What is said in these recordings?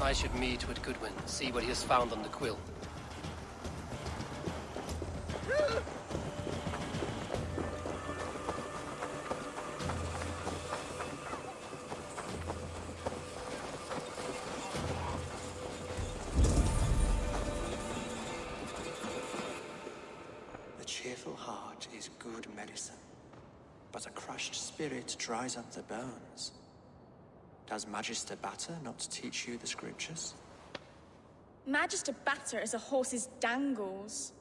I should meet with Goodwin, see what he has found on the quill. The cheerful heart is good medicine, but a crushed spirit dries up the bones. Does Magister Batter not teach you the scriptures? Magister Batter is a horse's dangles.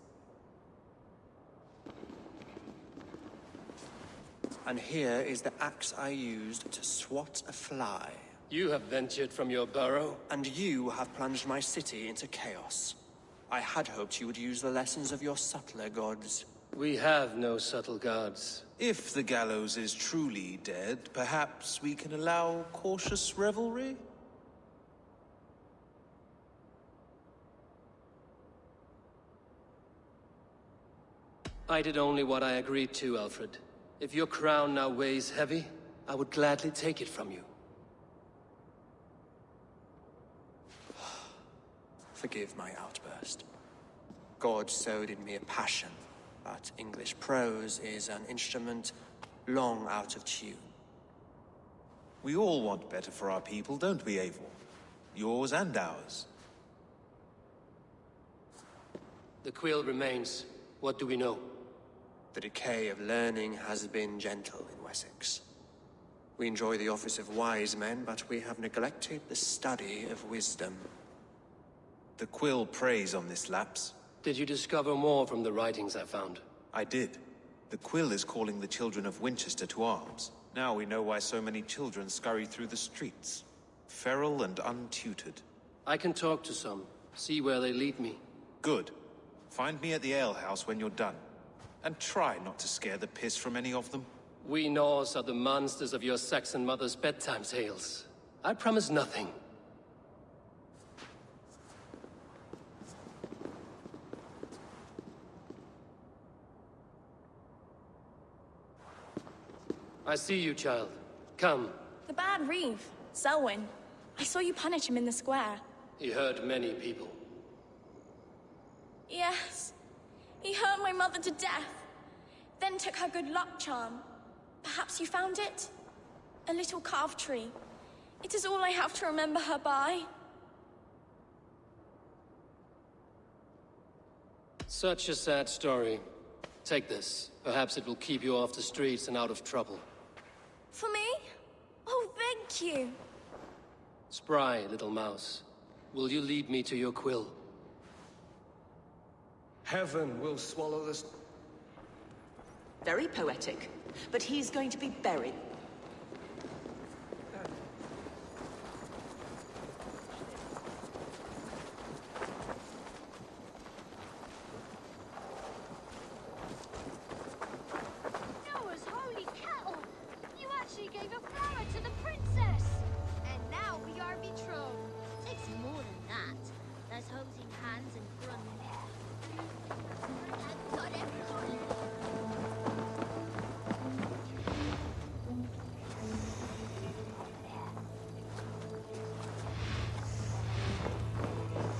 And here is the axe I used to swat a fly. You have ventured from your burrow? And you have plunged my city into chaos. I had hoped you would use the lessons of your subtler gods. We have no subtle gods. If the gallows is truly dead, perhaps we can allow cautious revelry? I did only what I agreed to, Alfred. If your crown now weighs heavy, I would gladly take it from you. Forgive my outburst. God sowed in me a passion, but English prose is an instrument long out of tune. We all want better for our people, don't we, Eivor? Yours and ours. The quill remains. What do we know? The decay of learning has been gentle in Wessex. We enjoy the office of wise men, but we have neglected the study of wisdom. The quill preys on this lapse. Did you discover more from the writings I found? I did. The quill is calling the children of Winchester to arms. Now we know why so many children scurry through the streets. Feral and untutored. I can talk to some, see where they lead me. Good. Find me at the alehouse when you're done. And try not to scare the piss from any of them. We Norse are the monsters of your Saxon mother's bedtime tales. I promise nothing. I see you, child. Come. The bad Reeve, Selwyn. I saw you punish him in the square. He hurt many people. Yes. He hurt my mother to death. Then took her good luck charm. Perhaps you found it? A little carved tree. It is all I have to remember her by. Such a sad story. Take this. Perhaps it will keep you off the streets and out of trouble. For me? Oh, thank you. Spry, little mouse. Will you lead me to your quill? Heaven will swallow this. Very poetic. But he's going to be buried. Noah's holy cattle! You actually gave a flower to the princess! And now we are betrothed. Takes more than that. There's holding hands and grunting. I've got everyone.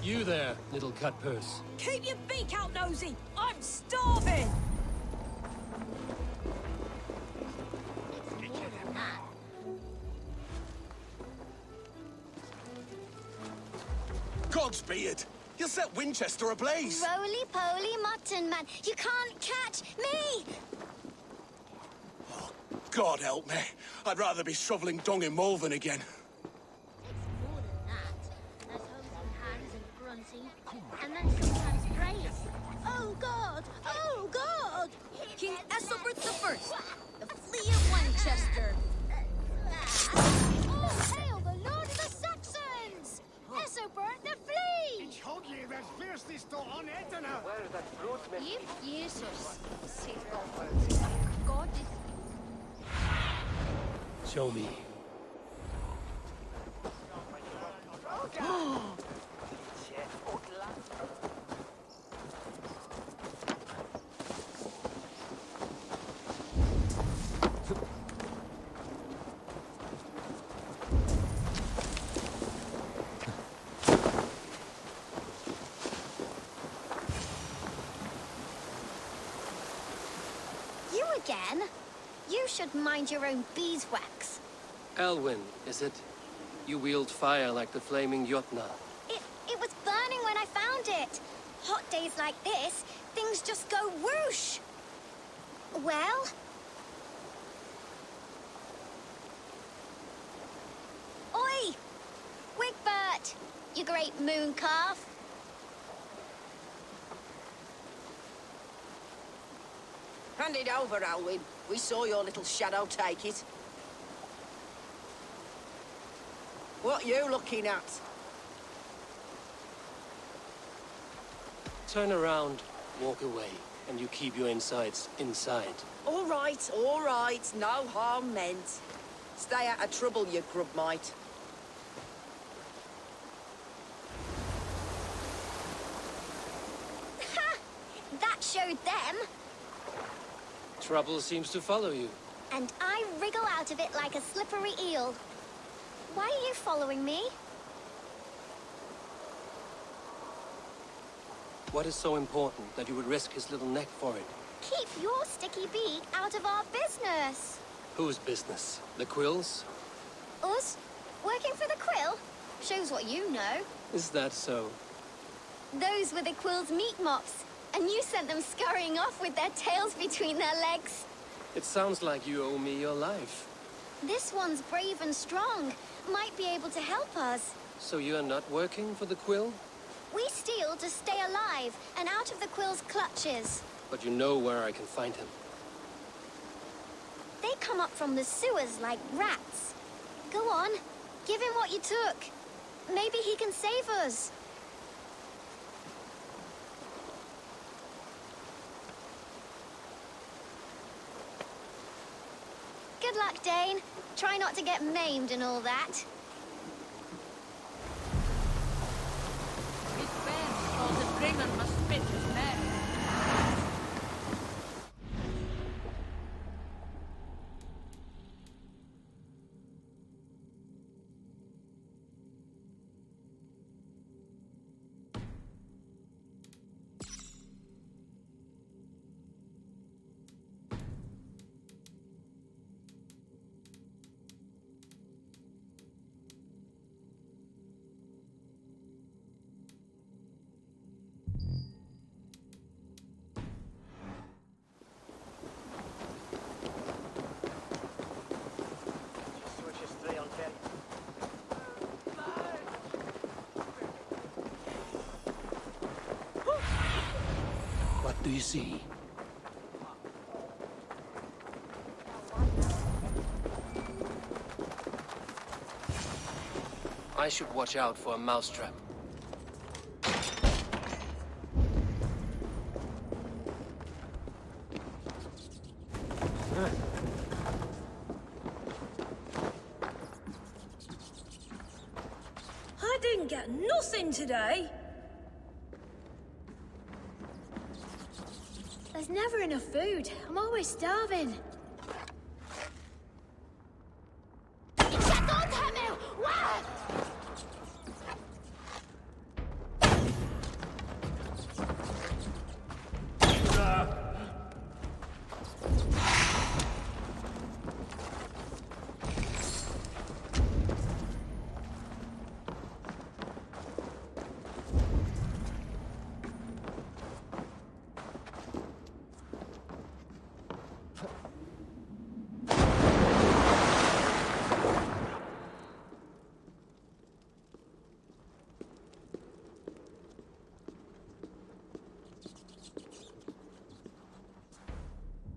You there, little cutpurse. Keep your beak out, Nosy! I'm starving! It's more than that. God's beard! You'll set Winchester ablaze! Roly-poly mutton man, you can't catch me! Oh, God help me. I'd rather be shoveling dung in Malvern again. It's more than that. There's holding hands and grunting, and then sometimes praise. Oh God! Oh God! King Ethelbert the First, the Flea of Winchester. Oh, hail the Lord of the Saxons! Ethelbert the Flea! Give Jesus. God is... Show me. should mind your own beeswax. Elwyn, is it? You wield fire like the flaming Jotnar. It was burning when I found it. Hot days like this, things just go whoosh. Well? Oi! Wigbert! You great moon calf. Hand it over, Alwyn. We saw your little shadow take it. What you looking at? Turn around, walk away, and you keep your insides inside. All right, no harm meant. Stay out of trouble, you grub mite. Ha! That showed them. Trouble seems to follow you. And I wriggle out of it like a slippery eel. Why are you following me? What is so important that you would risk his little neck for it? Keep your sticky beak out of our business. Whose business? The Quill's? Us? Working for the Quill? Shows what you know. Is that so? Those were the Quill's meat mops, and you sent them scurrying off with their tails between their legs. It sounds like you owe me your life. This one's brave and strong. Might be able to help us. So you're not working for the Quill? We steal to stay alive and out of the Quill's clutches. But you know where I can find him. They come up from the sewers like rats. Go on, give him what you took. Maybe he can save us. Good luck, Dane. Try not to get maimed and all that. His friends called the bringer must spit his men. What do you see? I should watch out for a mousetrap. I didn't get nothing today. There's never enough food. I'm always starving.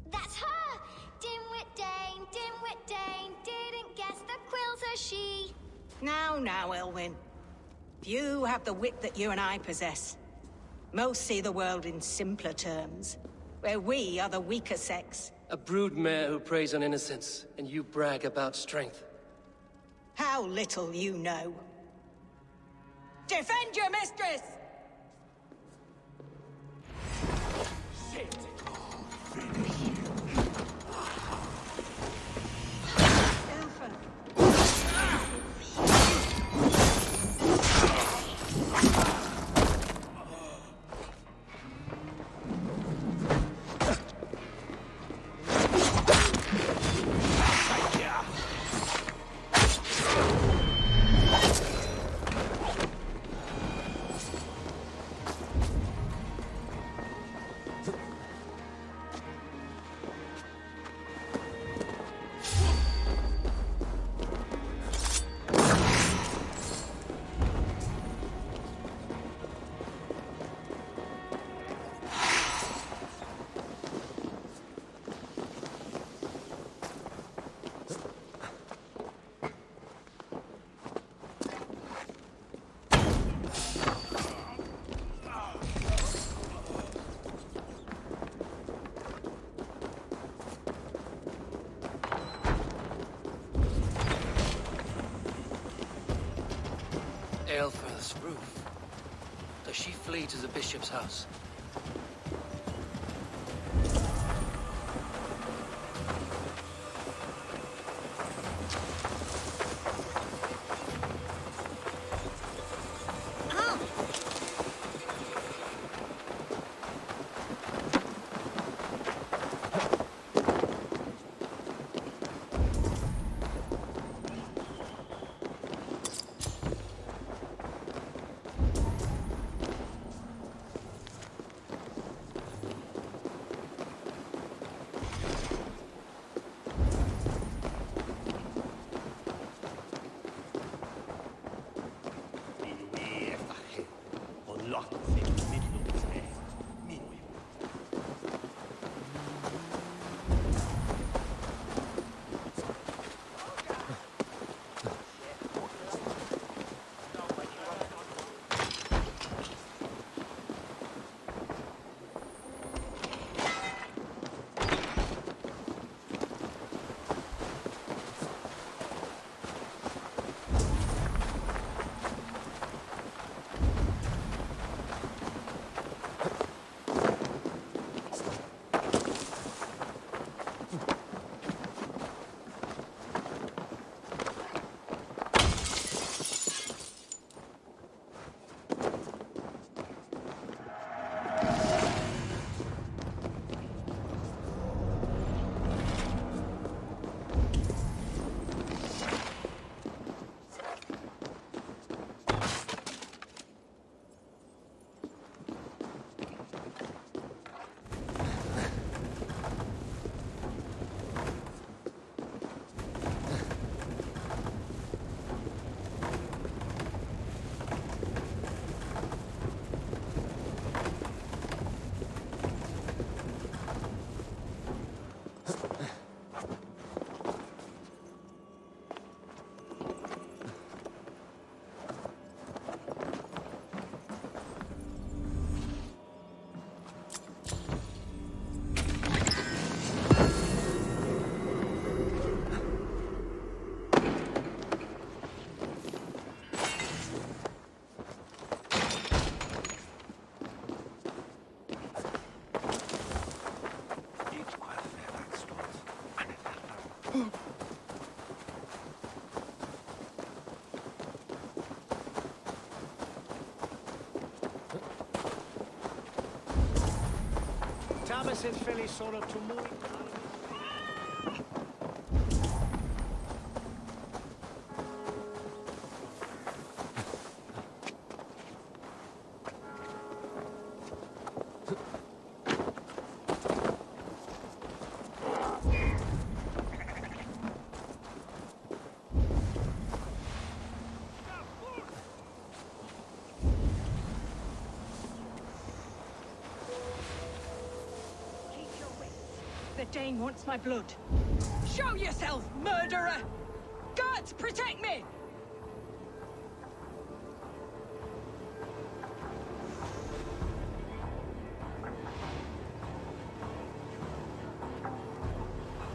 That's her! Dimwit Dane, didn't guess the Quill's a she. Now, Elwyn. Few have the wit that you and I possess. Most see the world in simpler terms, where we are the weaker sex. A broodmare who preys on innocence, and you brag about strength. How little you know. Defend your mistress! Aelfirth's roof. Does she flee to the bishop's house? Thomas is fairly sort of to move. The Dane wants my blood. Show yourself, murderer! Guards, protect me!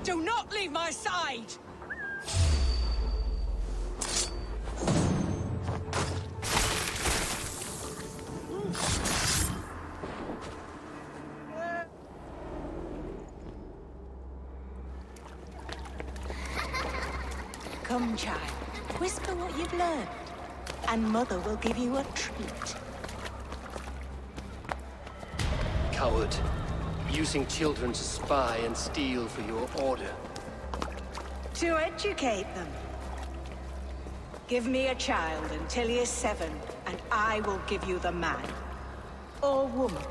Do not leave my side! Come, child. Whisper what you've learned, and Mother will give you a treat. Coward. Using children to spy and steal for your order. To educate them. Give me a child until he is 7, and I will give you the man. Or woman.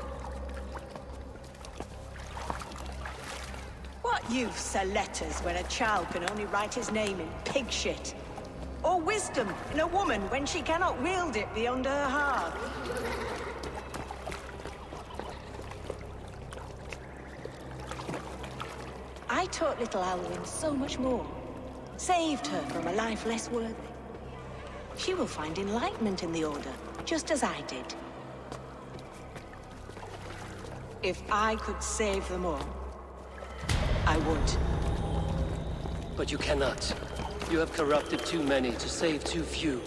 What use are letters when a child can only write his name in pig shit? Or wisdom in a woman when she cannot wield it beyond her heart? I taught little Alwyn so much more. Saved her from a life less worthy. She will find enlightenment in the Order, just as I did. If I could save them all, I would. But you cannot. You have corrupted too many to save too few.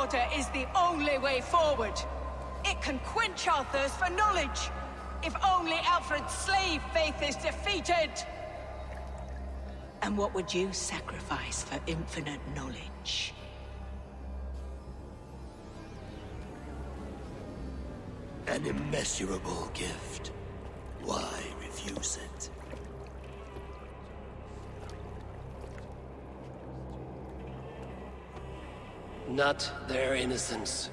order is the only way forward. It can quench our thirst for knowledge. If only Alfred's slave faith is defeated! And what would you sacrifice for infinite knowledge? An immeasurable gift. Why refuse it? Not their innocence.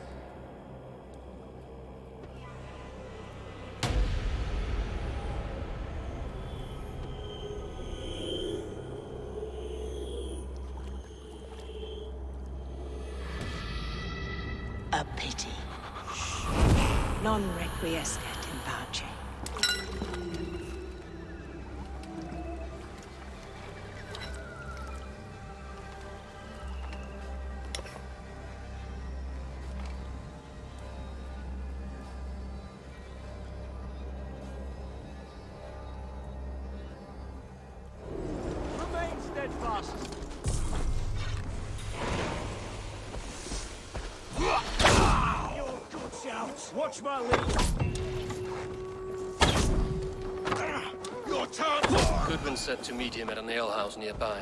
A pity. Non requiescat in pace. Remain steadfast. You're good shouts. Watch my lead. Your turn! Goodwin said to meet him at an alehouse nearby.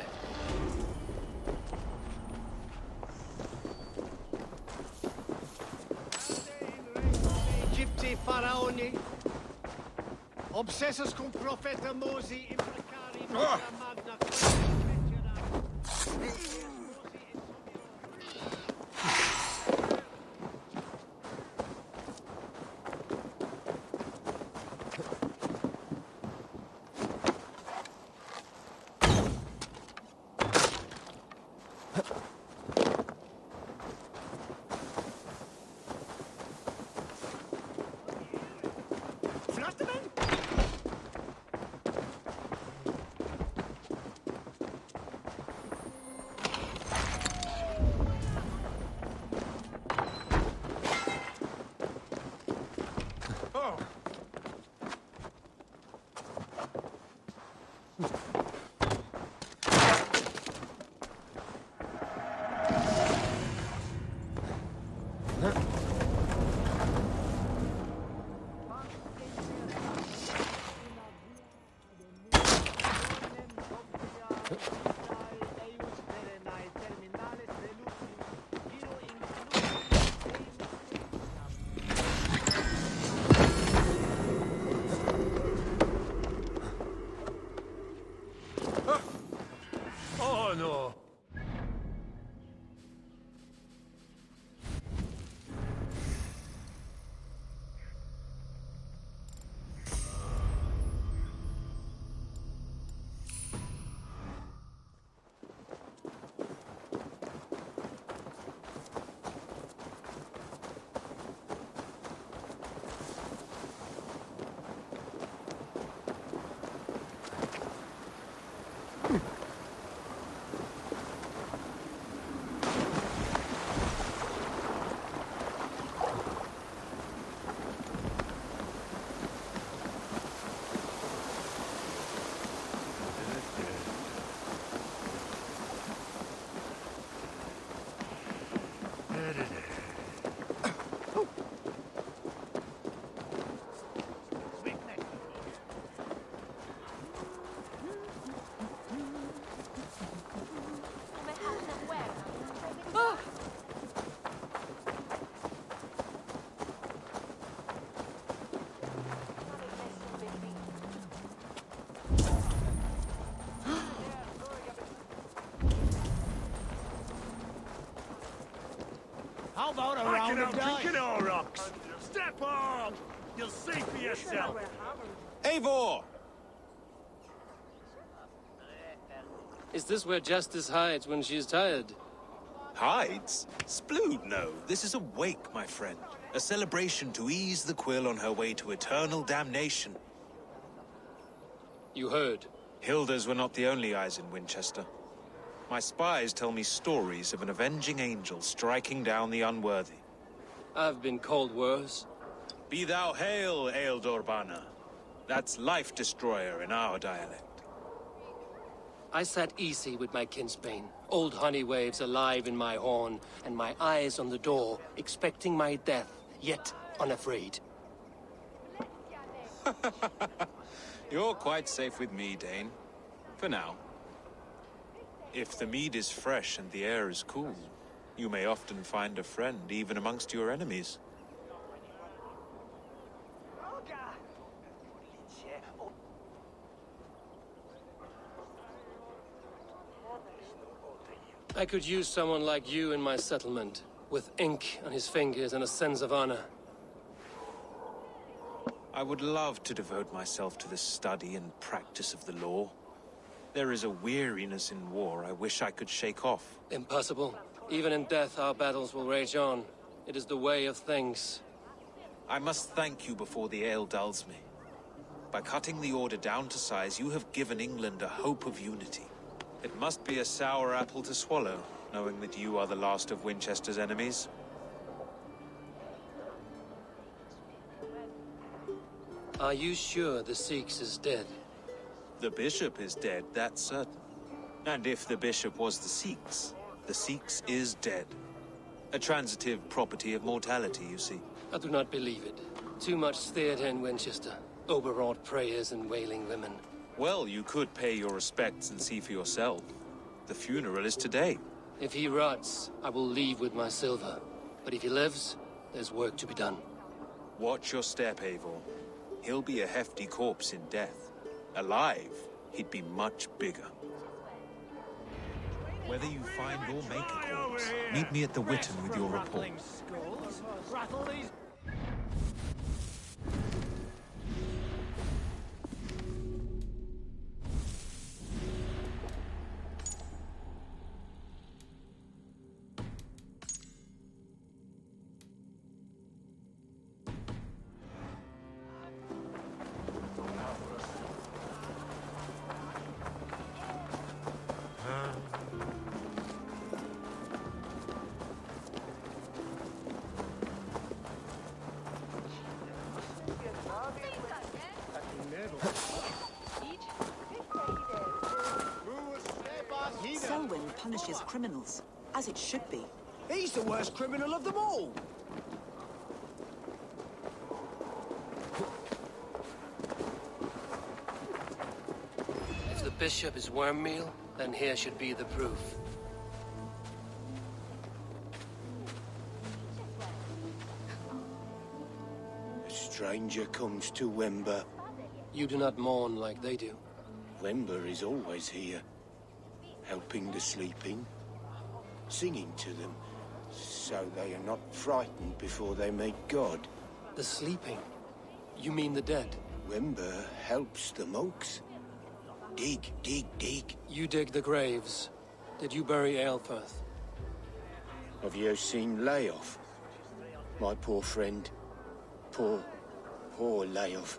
Egypti faraoni. Obsessus cum profeta Mosi imprecari magna Oh no! How about a round of dice? Drinking all rocks! Step on! You'll see for yourself! Eivor! Is this where Justice hides when she's tired? Hides? Splood, no. This is a wake, my friend. A celebration to ease the quill on her way to eternal damnation. You heard. Hilda's were not the only eyes in Winchester. My spies tell me stories of an avenging angel striking down the unworthy. I've been called worse. Be thou hail, Ealdor Bana. That's life destroyer in our dialect. I sat easy with my kinsbane, old honey waves alive in my horn, and my eyes on the door, expecting my death, yet unafraid. You're quite safe with me, Dane. For now. If the mead is fresh and the air is cool, you may often find a friend even amongst your enemies. I could use someone like you in my settlement, with ink on his fingers and a sense of honor. I would love to devote myself to the study and practice of the law. There is a weariness in war I wish I could shake off. Impossible. Even in death, our battles will rage on. It is the way of things. I must thank you before the ale dulls me. By cutting the order down to size, you have given England a hope of unity. It must be a sour apple to swallow, knowing that you are the last of Winchester's enemies. Are you sure the Sikhs is dead? The bishop is dead, that's certain. And if the bishop was the Sikhs is dead. A transitive property of mortality, you see. I do not believe it. Too much theatre in Winchester. Overwrought prayers and wailing women. Well, you could pay your respects and see for yourself. The funeral is today. If he rots, I will leave with my silver. But if he lives, there's work to be done. Watch your step, Eivor. He'll be a hefty corpse in death. Alive, he'd be much bigger. Whether you find or make a corpse, meet me at the Witten with your report. Rattle these. Selwyn punishes criminals, as it should be. He's the worst criminal of them all. If the bishop is worm meal, then here should be the proof. A stranger comes to Wember. You do not mourn like they do. Wember is always here, helping the sleeping, singing to them, so they are not frightened before they meet God. The sleeping? You mean the dead? Wember helps the monks. Dig, dig, dig. You dig the graves. Did you bury Aelfirth? Have you seen Layoff? My poor friend. Poor Layoff.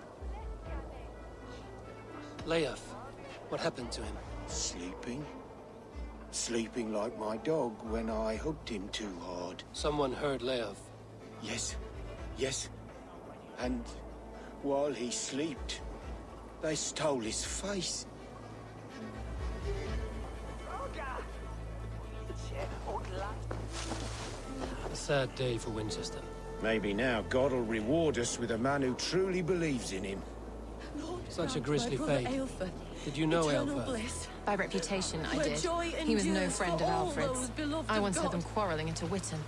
Leof, what happened to him? Sleeping? Sleeping like my dog when I hugged him too hard. Someone heard Leof. Yes. And while he slept, they stole his face. A sad day for Winchester. Maybe now God will reward us with a man who truly believes in him. Such a grisly fate. Did you know Aelfirth? By reputation, I did. He was no friend of Alfred's. I once heard them quarreling into Witten.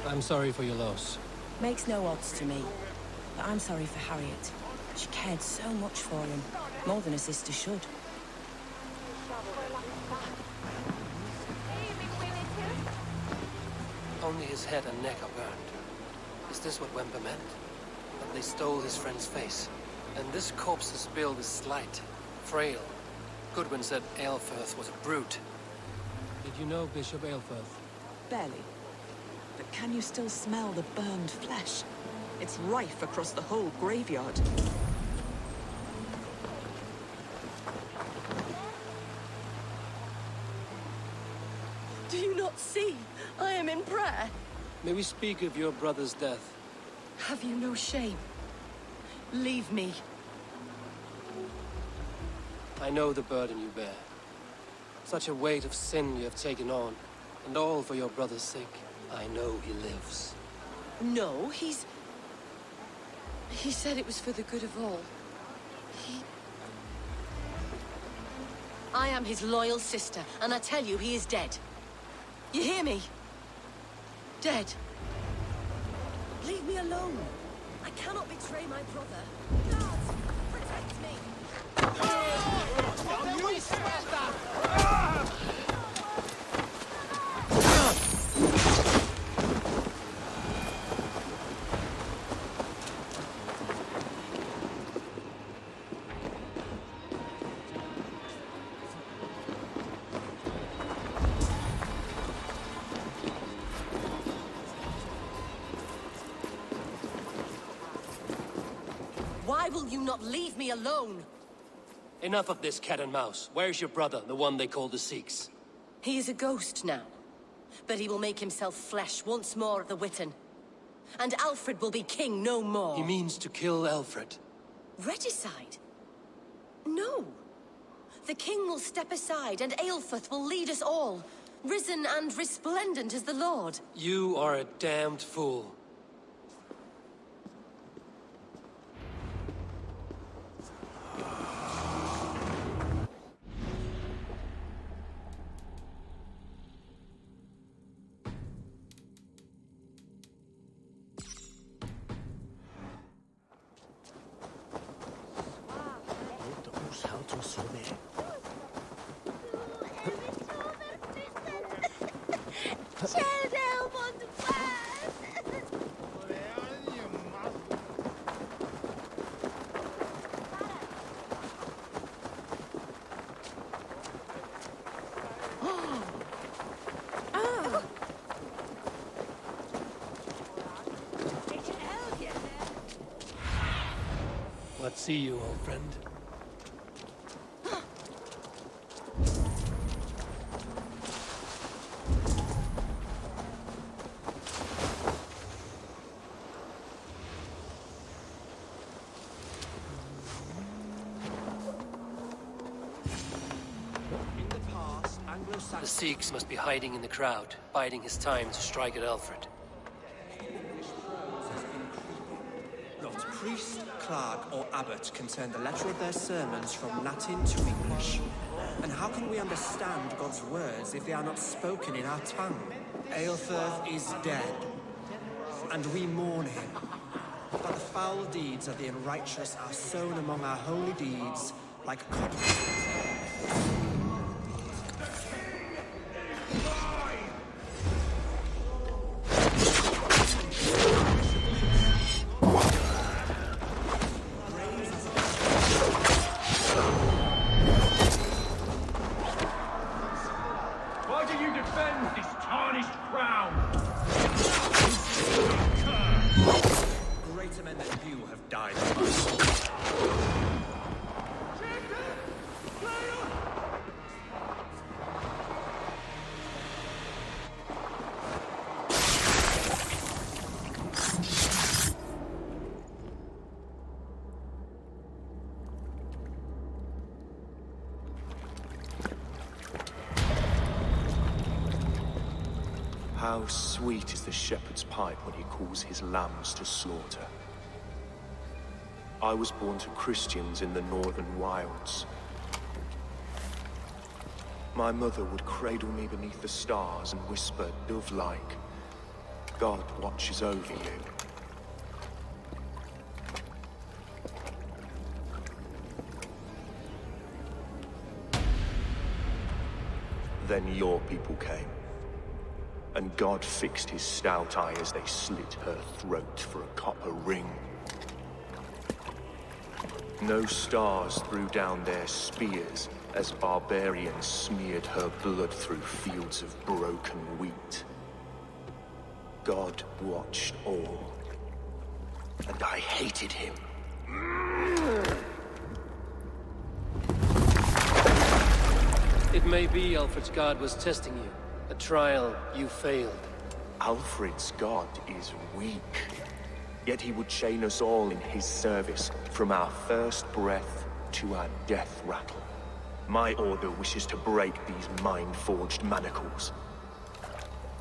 I'm sorry for your loss. Makes no odds to me. But I'm sorry for Harriet. She cared so much for him. More than a sister should. Only his head and neck are burned. Is this what Wember meant? That they stole his friend's face? And this corpse's build is slight, frail. Goodwin said Aelfirth was a brute. Did you know Bishop Aelfirth? Barely. But can you still smell the burned flesh? It's rife across the whole graveyard. Do you not see? I am in prayer. May we speak of your brother's death? Have you no shame? Leave me. I know the burden you bear. Such a weight of sin you have taken on, and all for your brother's sake. I know he lives. No, He said it was for the good of all. I am his loyal sister, and I tell you, he is dead. You hear me? Dead. Leave me alone. I cannot betray my brother. Guards, protect me! You swear that! Why will you not leave me alone? Enough of this cat and mouse. Where's your brother, the one they call the Sikhs? He is a ghost now. But he will make himself flesh once more at the Witten. And Alfred will be king no more. He means to kill Alfred. Regicide? No. The king will step aside, and Aelfrith will lead us all, risen and resplendent as the Lord. You are a damned fool. What see you, old friend? The Sikhs must be hiding in the crowd, biding his time to strike at Alfred. Not priest, clerk, or abbot can turn the letter of their sermons from Latin to English. And how can we understand God's words if they are not spoken in our tongue? Aelfirth is dead, and we mourn him. But the foul deeds of the unrighteous are sown among our holy deeds like cotton. How sweet is the shepherd's pipe when he calls his lambs to slaughter. I was born to Christians in the northern wilds. My mother would cradle me beneath the stars and whisper, dove-like, God watches over you. Then your people came. And God fixed his stout eye as they slit her throat for a copper ring. No stars threw down their spears as barbarians smeared her blood through fields of broken wheat. God watched all, and I hated him. It may be Alfred's God was testing you. A trial you failed. Alfred's God is weak. Yet he would chain us all in his service, from our first breath to our death rattle. my order wishes to break these mind-forged manacles.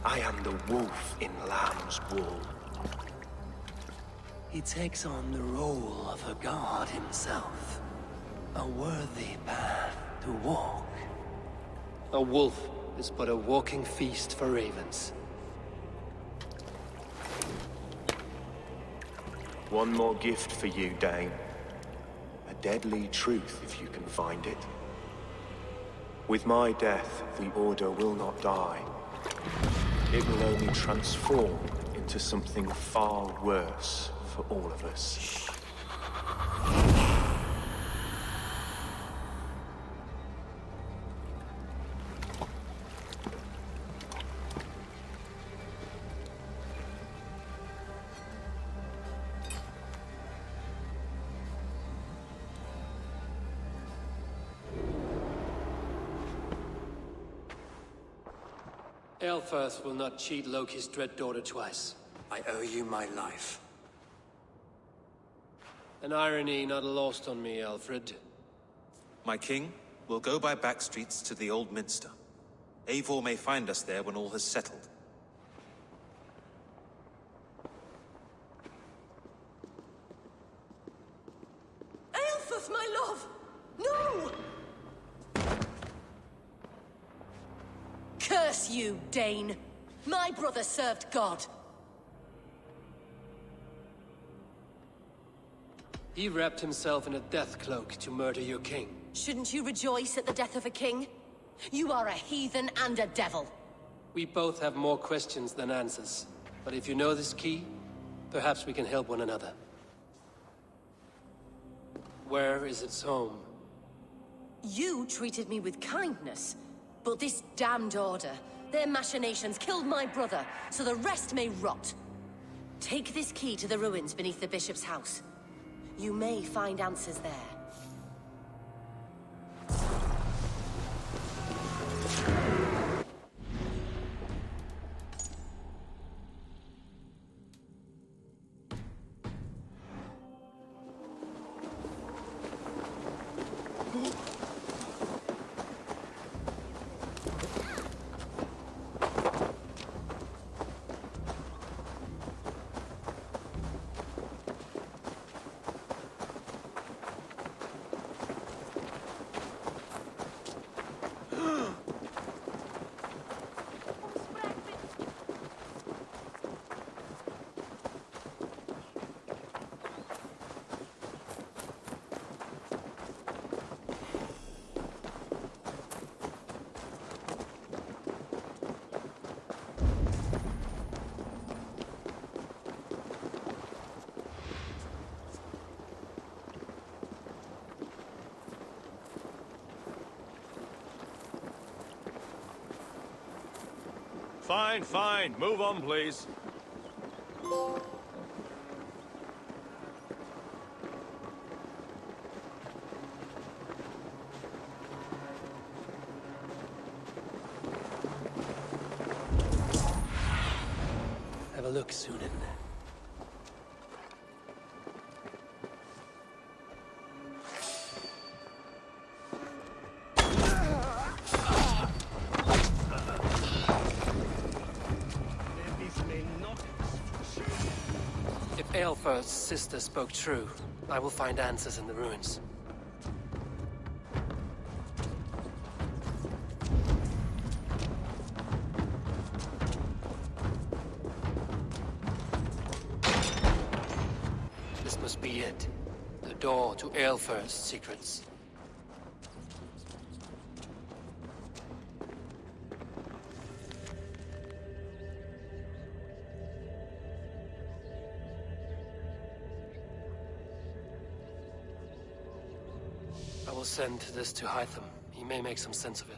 I am the wolf in lamb's wool. He takes on the role of a god himself. A worthy path to walk. A wolf is but a walking feast for ravens. One more gift for you, Dane. A deadly truth, if you can find it. With my death, the Order will not die. It will only transform into something far worse for all of us. Aelfirth will not cheat Loki's dread daughter twice. I owe you my life. An irony not lost on me, Alfred. My king, we'll go by back streets to the Old Minster. Eivor may find us there when all has settled. Aelfirth, my love! No! Curse you, Dane! My brother served God. He wrapped himself in a death cloak to murder your king. Shouldn't you rejoice at the death of a king? You are a heathen and a devil. We both have more questions than answers. But if you know this key, perhaps we can help one another. Where is its home? You treated me with kindness, but this damned Order, their machinations killed my brother, so the rest may rot. Take this key to the ruins beneath the bishop's house. You may find answers there. Fine, fine. Move on, please. Have a look, Sunan. If Aelfirth's sister spoke true, I will find answers in the ruins. This must be it. The door to Aelfirth's secrets. I will send this to Hytham. He may make some sense of it.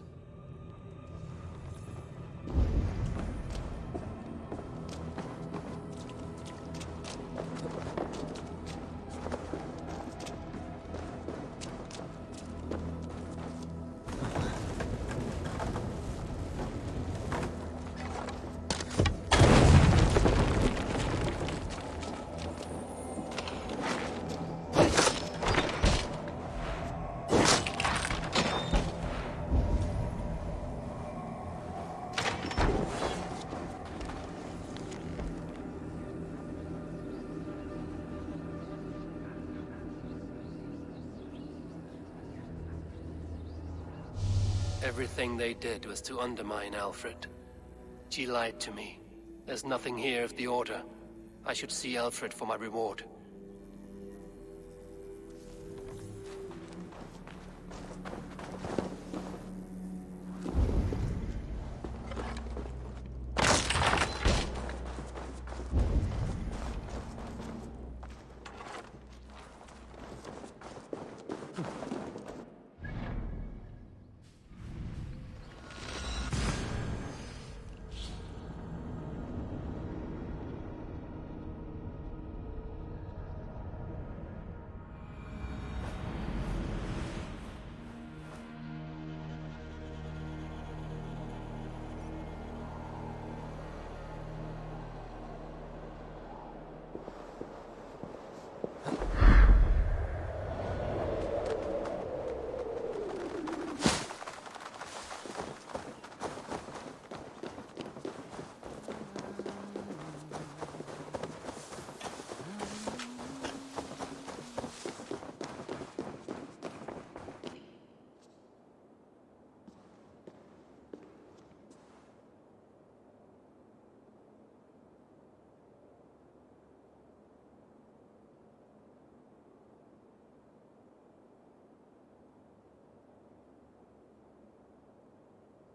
Everything they did was to undermine Alfred. She lied to me. There's nothing here of the Order. I should see Alfred for my reward.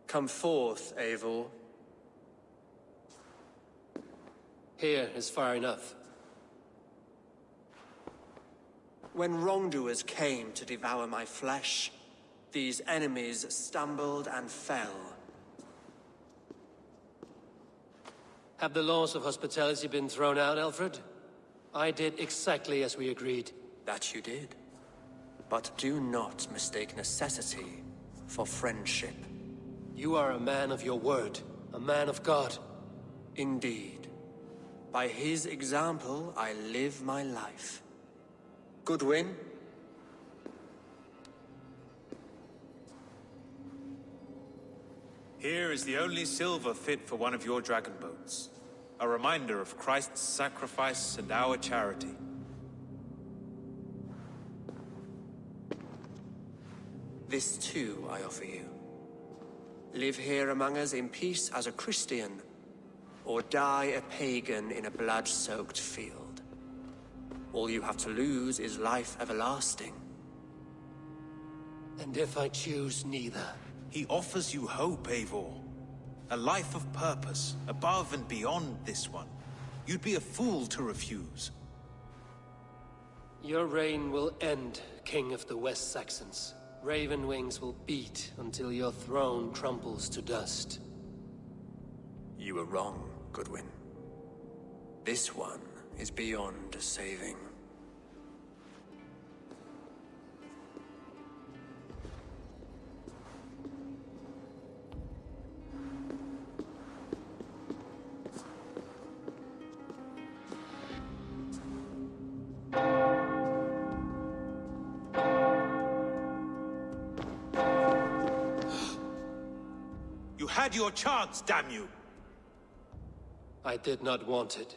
Come forth, Eivor. Here is far enough. When wrongdoers came to devour my flesh, these enemies stumbled and fell. Have the laws of hospitality been thrown out, Alfred? I did exactly as we agreed. That you did. But do not mistake necessity for friendship. You are a man of your word, a man of God. Indeed. By his example, I live my life. Goodwin? Here is the only silver fit for one of your dragon boats. A reminder of Christ's sacrifice and our charity. This too I offer you. Live here among us in peace as a Christian, or die a pagan in a blood-soaked field. All you have to lose is life everlasting. And if I choose neither? He offers you hope, Eivor. A life of purpose, above and beyond this one. You'd be a fool to refuse. Your reign will end, King of the West Saxons. Raven wings will beat until your throne crumples to dust. You were wrong, Goodwin. This one is beyond saving. You had your chance, damn you! I did not want it.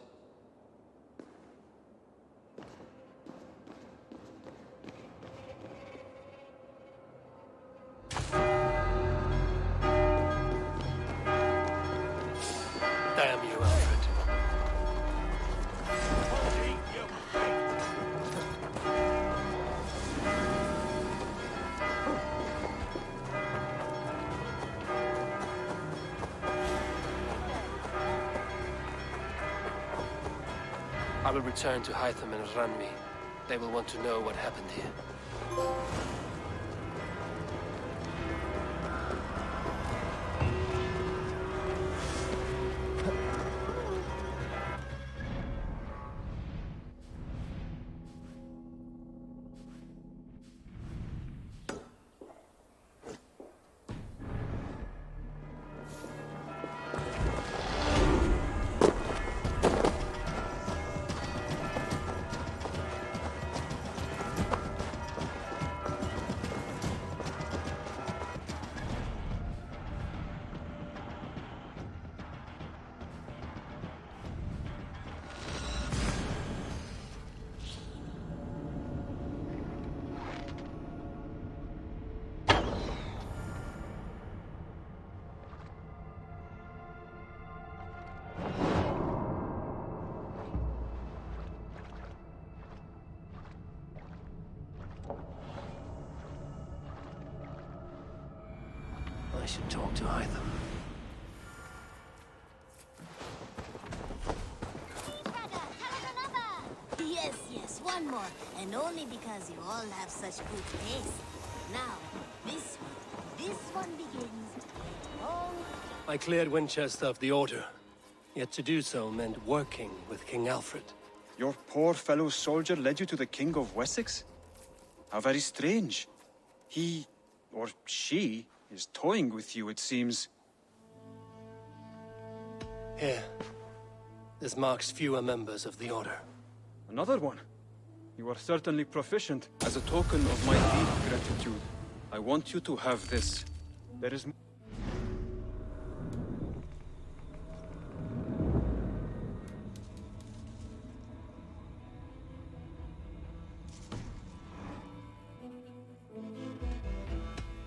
Damn you, Alfred. I will return to Hytham and Ranmi. They will want to know what happened here. I should talk to either. Yes, one more. And only because you all have such good taste. Now, this one begins a long... I cleared Winchester of the Order. Yet to do so meant working with King Alfred. Your poor fellow soldier led you to the King of Wessex? How very strange. He, or she, is toying with you, it seems. Here. This marks fewer members of the Order. Another one? You are certainly proficient. As a token of my deep gratitude, I want you to have this. There is...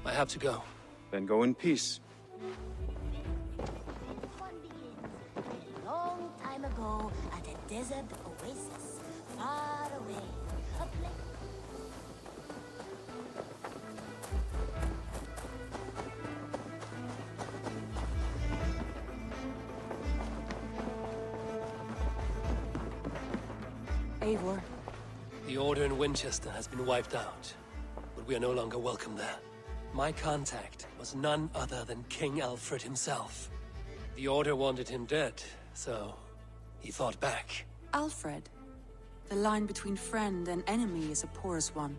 I have to go. Then go in peace. One begins a long time ago at a desert oasis, far away. A place... Eivor. The Order in Winchester has been wiped out, but we are no longer welcome there. My contact was none other than King Alfred himself. The Order wanted him dead, so he fought back. Alfred. The line between friend and enemy is a porous one.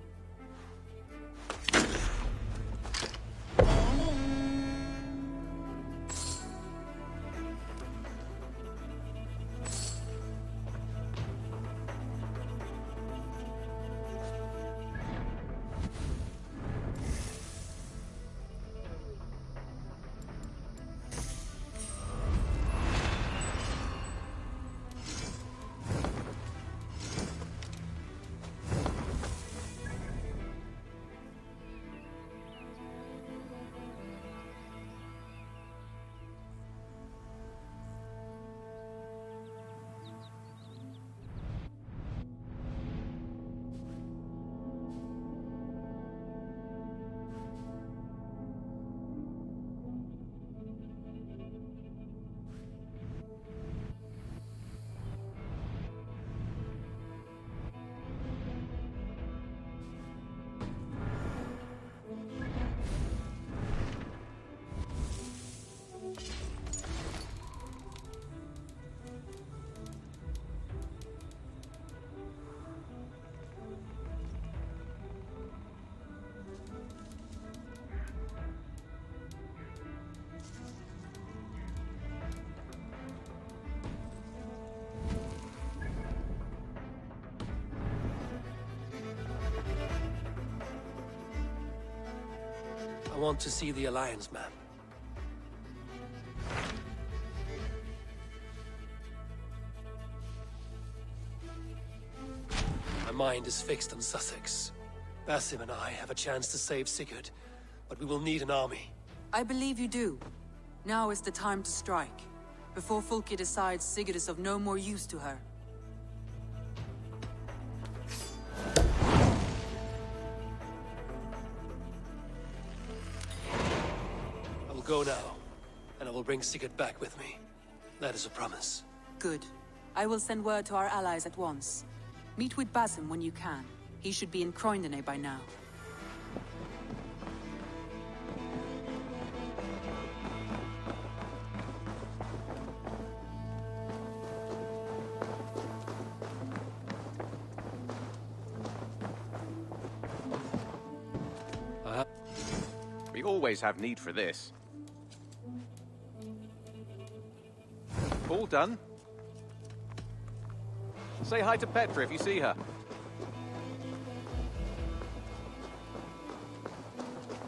I want to see the Alliance map. My mind is fixed on Sussex. Basim and I have a chance to save Sigurd, but we will need an army. I believe you do. Now is the time to strike, before Fulke decides Sigurd is of no more use to her. I will go now, and I will bring Sigurd back with me. That is a promise. Good. I will send word to our allies at once. Meet with Basim when you can. He should be in Croydon by now. We always have need for this. All done? Say hi to Petra if you see her.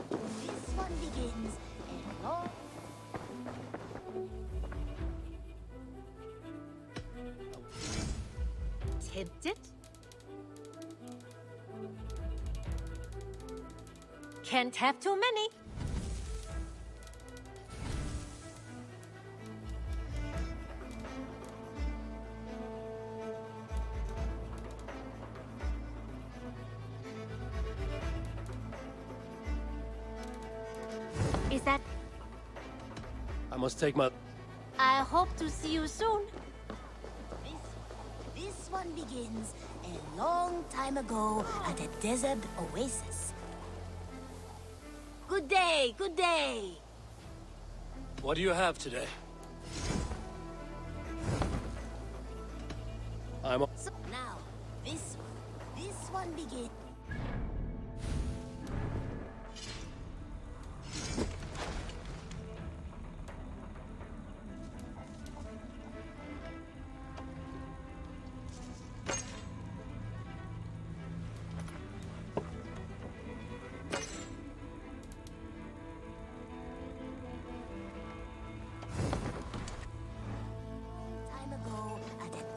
This one begins a long... Tempted? Can't have too many. Is that I must take my... I hope to see you soon. This one begins a long time ago at a desert oasis. Good day, good day. What do you have today? I'm... So now, this one begins.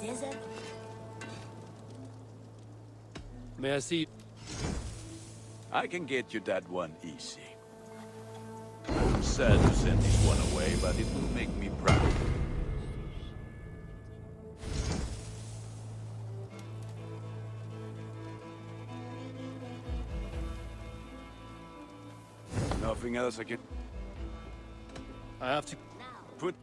Desert. May I see... I can get you that one easy. I'm sad to send this one away, but it will make me proud. Nothing else I can... I have to... Put...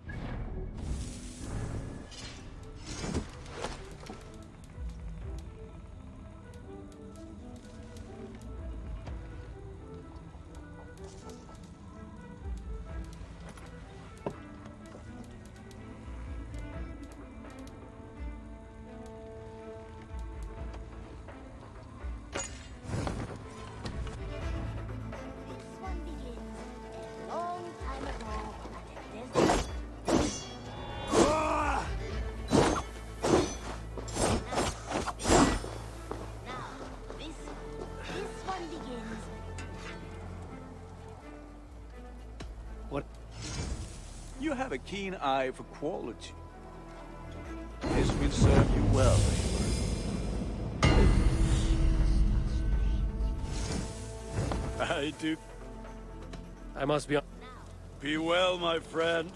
What? You have a keen eye for quality. This will serve you well, Eivor. I do. I must be... Be well, my friend.